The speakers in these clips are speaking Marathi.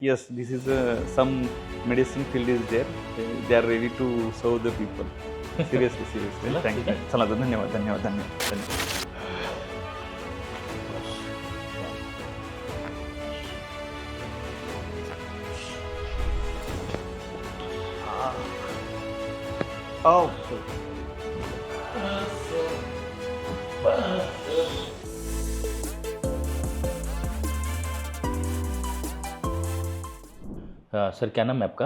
Yes, this is some medicine field is there. They are ready to serve the people. Seriously, seriously. चला, Thank ठीक you. आहे. चला, धन्यवाद, धन्यवाद, धन्यवाद, धन्यवाद. Oh, सर क्या नाम है आपका?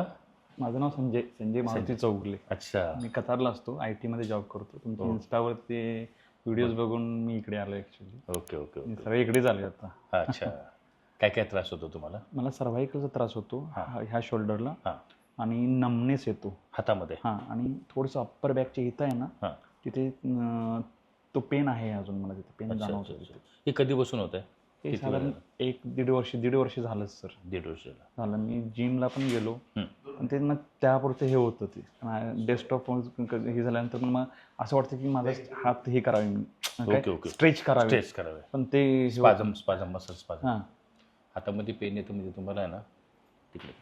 माझं नाव संजय मारुती चौगुले. अच्छा. मी कतारला असतो, IT मध्ये जॉब करतो. तुमच्या इन्स्टावरती व्हिडिओज बघून मी इकडे आलो ॲक्च्युली. Okay okay okay. सगळे इकडेच आले आता. अच्छा. काय काय त्रास होतो तुम्हाला? मला सर्व्हायकलचा त्रास होतो ह्या शोल्डरला हां. आणि नमनेस येतो. हातामध्ये? हां, आणि थोडंसं अप्पर बॅकच्या इथं आहे ना, हां. तिथे तो पेन आहे अजून मला तिथे पेन अच्छा, जाणवतो अच्छा, तिथे. अच्छा. हे कधीपासून होत आहे? ते साधारण 1-1.5 वर्ष झालंच सर. 1.5 वर्षाला. झालं. मी जिमला पण गेलो हं. आणि ते मग त्यापुरतं हे होतं ते डेस्कटॉप हे झाल्यानंतर मग असं वाटतं की माझा हात हे करावे मी ओके, ओके. स्ट्रेच करावे, स्ट्रेच करावे. पण ते स्पाझम मसल स्पाझम. हां. हातामध्ये पेन येतं म्हणजे तुम्हाला आहे ना तिकडे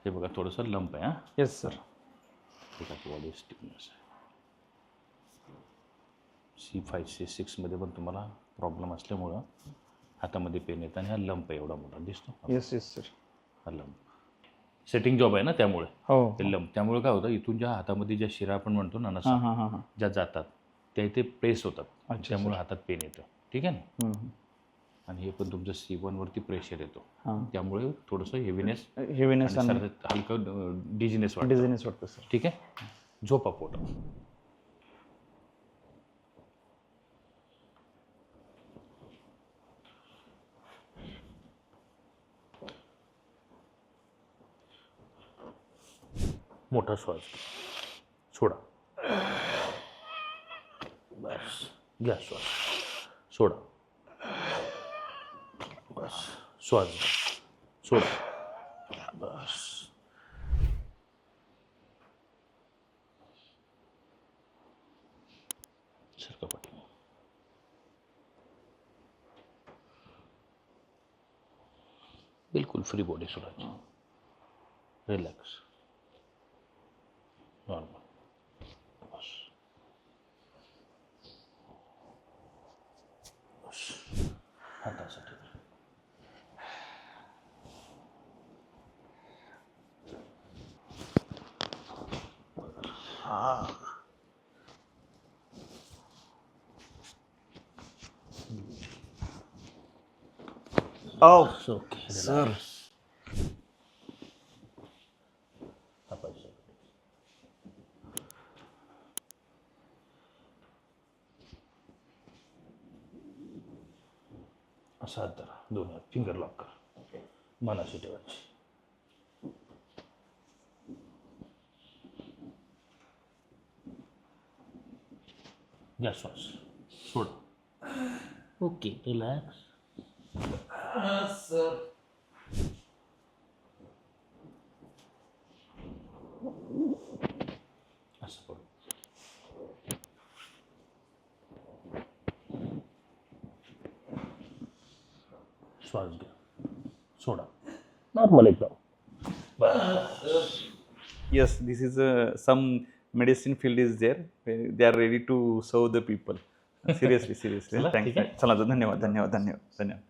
हे बघा थोडंसं लंप आहे. हां, येस सर. बॉडी स्टिफनेस आहे. C5 C6 मध्ये पण तुम्हाला प्रॉब्लेम असल्यामुळं हातामध्ये पेन येतं आणि हा लंप आहे एवढा मोठा दिसतो. Yes sir. हा लंप सेटिंग जॉब आहे ना त्यामुळे हो. हे लंप. त्यामुळे काय होतं इथून ज्या हातामध्ये ज्या शिरा आपण म्हणतो ना नसा हां हां हां. ज्या जातात त्या इथे प्रेस होतात. अच्छा, त्यामुळे हातात पेन येतं. ठीक आहे ना. हं. आणि हे पण तुमचं C1 वरती प्रेशर येतो. हां. त्यामुळे थोडंसं हेवीनेस हेवीनेस आणि हलकं डिझिनेस वाटतं. डिझाईनेस वाटतं सर. ठीक आहे. झोपा पोट. मोठा श्वास सोडा. बस घ्या श्वास सोडा. बस श्वास घ्या. सोडा. बस सरका पाठी. बिलकुल फ्री बॉडी सोडायची. Relax normal. बस बस हातासाठी Oh, ओके सर. असा हात धरा. दोन हात फिंगर लॉक करा. मनाशी ठेवायची. घ्या श्वास सोडा. Okay relax. सर. असं पडू. श्वास घ्या सोडा. नॉर्मल एकदम. Yes, this is some medicine field is there. They are ready to serve the people. Seriously, seriously. चला, Thank ठीक you. आहे. चला, धन्यवाद, धन्यवाद, धन्यवाद, धन्यवाद.